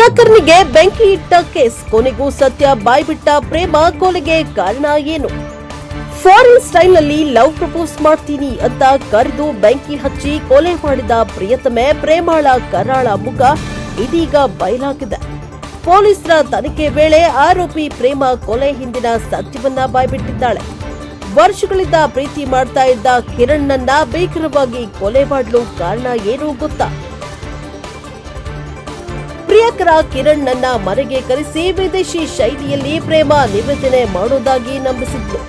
ಪ್ರಿಯಾಕರ್ನಿಗೆ ಬೆಂಕಿ ಇಟ್ಟ ಕೇಸ್, ಕೊನೆಗೂ ಸತ್ಯ ಬಾಯ್ಬಿಟ್ಟ ಪ್ರೇಮ. ಕೊಲೆಗೆ ಕಾರಣ ಏನು? ಫಾರಿನ್ ಸ್ಟೈಲ್ನಲ್ಲಿ ಲವ್ ಪ್ರಪೋಸ್ ಮಾಡ್ತೀನಿ ಅಂತ ಕರೆದು ಬೆಂಕಿ ಹಚ್ಚಿ ಕೊಲೆ ಮಾಡಿದ ಪ್ರಿಯತಮೆ ಪ್ರೇಮಾಳ ಕರಾಳ ಮುಖ ಇದೀಗ ಬಯಲಾಗಿದೆ. ಪೊಲೀಸರ ತನಿಖೆ ವೇಳೆ ಆರೋಪಿ ಪ್ರೇಮ ಕೊಲೆ ಹಿಂದಿನ ಸತ್ಯವನ್ನ ಬಾಯ್ಬಿಟ್ಟಿದ್ದಾಳೆ. ವರ್ಷಗಳಿಂದ ಪ್ರೀತಿ ಮಾಡ್ತಾ ಇದ್ದ ಕಿರಣ್ನನ್ನ ಭೀಕರವಾಗಿ ಕೊಲೆ ಮಾಡಲು ಕಾರಣ ಏನು ಗೊತ್ತಾ? ಪ್ರಿಯಕರ ಕಿರಣ್ನನ್ನ ಮನೆಗೆ ಕರೆಸಿ ವಿದೇಶಿ ಶೈಲಿಯಲ್ಲಿ ಪ್ರೇಮ ನಿವೇದನೆ ಮಾಡೋದಾಗಿ ನಂಬಿಸಿದ್ಲು.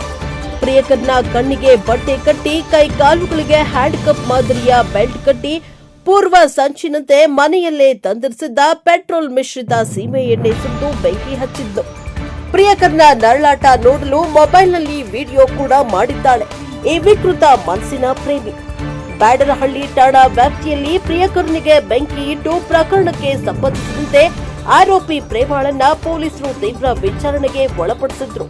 ಪ್ರಿಯಕರ್ನ ಕಣ್ಣಿಗೆ ಬಟ್ಟೆ ಕಟ್ಟಿ, ಕೈ ಕಾಲುಗಳಿಗೆ ಹ್ಯಾಂಡ್ ಕಪ್ ಮಾದರಿಯ ಬೆಲ್ಟ್ ಕಟ್ಟಿ, ಪೂರ್ವ ಸಂಚಿನಂತೆ ಮನೆಯಲ್ಲೇ ತಂದಿರಿಸಿದ್ದ ಪೆಟ್ರೋಲ್ ಮಿಶ್ರಿತ ಸೀಮೆ ಎಣ್ಣೆ ಸುಟ್ಟು ಬೆಂಕಿ ಹಚ್ಚಿದ್ಲು. ಪ್ರಿಯಕರ್ನ ನರಳಾಟ ನೋಡಲು ಮೊಬೈಲ್ನಲ್ಲಿ ವಿಡಿಯೋ ಕೂಡ ಮಾಡಿದ್ದಾಳೆ ಈ ವಿಕೃತ ಮನಸ್ಸಿನ ಪ್ರೇಮಿ. ಬ್ಯಾಡರಹಳ್ಳಿ ಠಾಣಾ ವ್ಯಾಪ್ತಿಯಲ್ಲಿ ಪ್ರಿಯಕರ್ನಿಗೆ ಬೆಂಕಿ ಇಟ್ಟು ಪ್ರಕರಣಕ್ಕೆ ಸಂಬಂಧಿಸಿದಂತೆ ಆರೋಪಿ ಪ್ರೇಮಾಳನ್ನ ಪೊಲೀಸರು ತೀವ್ರ ವಿಚಾರಣೆಗೆ ಒಳಪಡಿಸಿದ್ರು.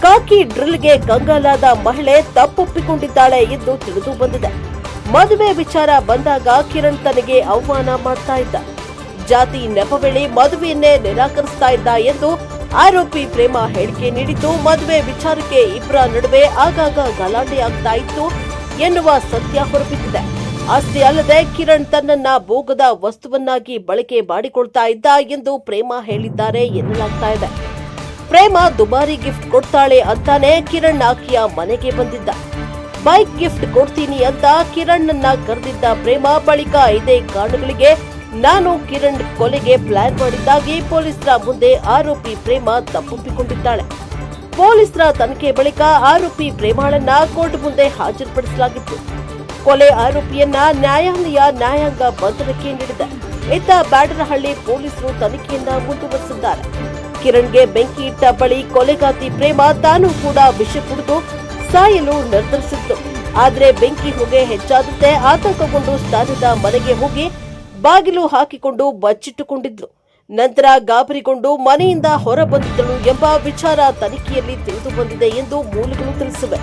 ಕಾಕಿ ಡ್ರಿಲ್ಗೆ ಕಂಗಾಲಾದ ಮಹಿಳೆ ತಪ್ಪೊಪ್ಪಿಕೊಂಡಿದ್ದಾಳೆ ಎಂದು ತಿಳಿದು ಬಂದಿದೆ. ಮದುವೆ ವಿಚಾರ ಬಂದಾಗ ಕಿರಣ್ ತನಗೆ ಅವಮಾನ ಮಾಡ್ತಾ ಇದ್ದ, ಜಾತಿ ನೆಪವೇಳಿ ಮದುವೆಯನ್ನೇ ನಿರಾಕರಿಸ್ತಾ ಇದ್ದ ಎಂದು ಆರೋಪಿ ಪ್ರೇಮ ಹೇಳಿಕೆ ನೀಡಿದ್ದು, ಮದುವೆ ವಿಚಾರಕ್ಕೆ ಇಬ್ಬರ ನಡುವೆ ಆಗಾಗ ಗಲಾಟೆಯಾಗ್ತಾ ಇತ್ತು ಎನ್ನುವ ಸತ್ಯ ಹೊರಬಿದ್ದಿದೆ. ಅಷ್ಟೇ ಅಲ್ಲದೆ ಕಿರಣ್ ತನ್ನನ್ನ ಭೋಗದ ವಸ್ತುವನ್ನಾಗಿ ಬಳಕೆ ಮಾಡಿಕೊಳ್ತಾ ಇದ್ದ ಎಂದು ಪ್ರೇಮ ಹೇಳಿದ್ದಾರೆ ಎನ್ನಲಾಗ್ತಾ ಇದೆ. ಪ್ರೇಮ ದುಬಾರಿ ಗಿಫ್ಟ್ ಕೊಡ್ತಾಳೆ ಅಂತಾನೆ ಕಿರಣ್ ಆಕೆಯ ಮನೆಗೆ ಬಂದಿದ್ದ. ಬೈಕ್ ಗಿಫ್ಟ್ ಕೊಡ್ತೀನಿ ಅಂತ ಕಿರಣ್ನನ್ನ ಕರೆದಿದ್ದ ಪ್ರೇಮ ಬಳಿಕ ಇದೇ ಕಾರಣಗಳಿಗೆ ನಾನು ಕಿರಣ್ ಕೊಲೆಗೆ ಪ್ಲಾನ್ ಮಾಡಿದ್ದಾಗಿ ಪೊಲೀಸರ ಮುಂದೆ ಆರೋಪಿ ಪ್ರೇಮ ತಪ್ಪೊಪ್ಪಿಕೊಂಡಿದ್ದಾಳೆ. ಪೊಲೀಸರ ತನಿಖೆ ಬಳಿಕ ಆರೋಪಿ ಪ್ರೇಮಾಳನ್ನ ಕೋರ್ಟ್ ಮುಂದೆ ಹಾಜರುಪಡಿಸಲಾಗಿತ್ತು. ಕೊಲೆ ಆರೋಪಿಯನ್ನ ನ್ಯಾಯಾಂಗ ಬಂಧನಕ್ಕೆ ನೀಡಿದೆ. ಇತ್ತ ಬ್ಯಾಡರಹಳ್ಳಿ ಪೊಲೀಸರು ತನಿಖೆಯನ್ನ ಮುಂದುವರೆಸಿದ್ದಾರೆ. ಕಿರಣ್ಗೆ ಬೆಂಕಿ ಇಟ್ಟ ಬಳಿ ಕೊಲೆಗಾತಿ ಪ್ರೇಮ ತಾನು ಕೂಡ ವಿಷ ಕುಡಿದು ಸಾಯಲು ನಿರ್ಧರಿಸಿತ್ತು. ಆದರೆ ಬೆಂಕಿ ಹೊಗೆ ಹೆಚ್ಚಾದಂತೆ ಆತಂಕಗೊಂಡು ಸ್ಥಾನದ ಮನೆಗೆ ಹೋಗಿ ಬಾಗಿಲು ಹಾಕಿಕೊಂಡು ಬಚ್ಚಿಟ್ಟುಕೊಂಡಿದ್ಲು. ನಂತರ ಗಾಬರಿಗೊಂಡು ಮನೆಯಿಂದ ಹೊರ ಬಂದಿದ್ದಳು ಎಂಬ ವಿಚಾರ ತನಿಖೆಯಲ್ಲಿ ತಿಳಿದು ಬಂದಿದೆ ಎಂದು ಮೂಲಗಳು ತಿಳಿಸಿವೆ.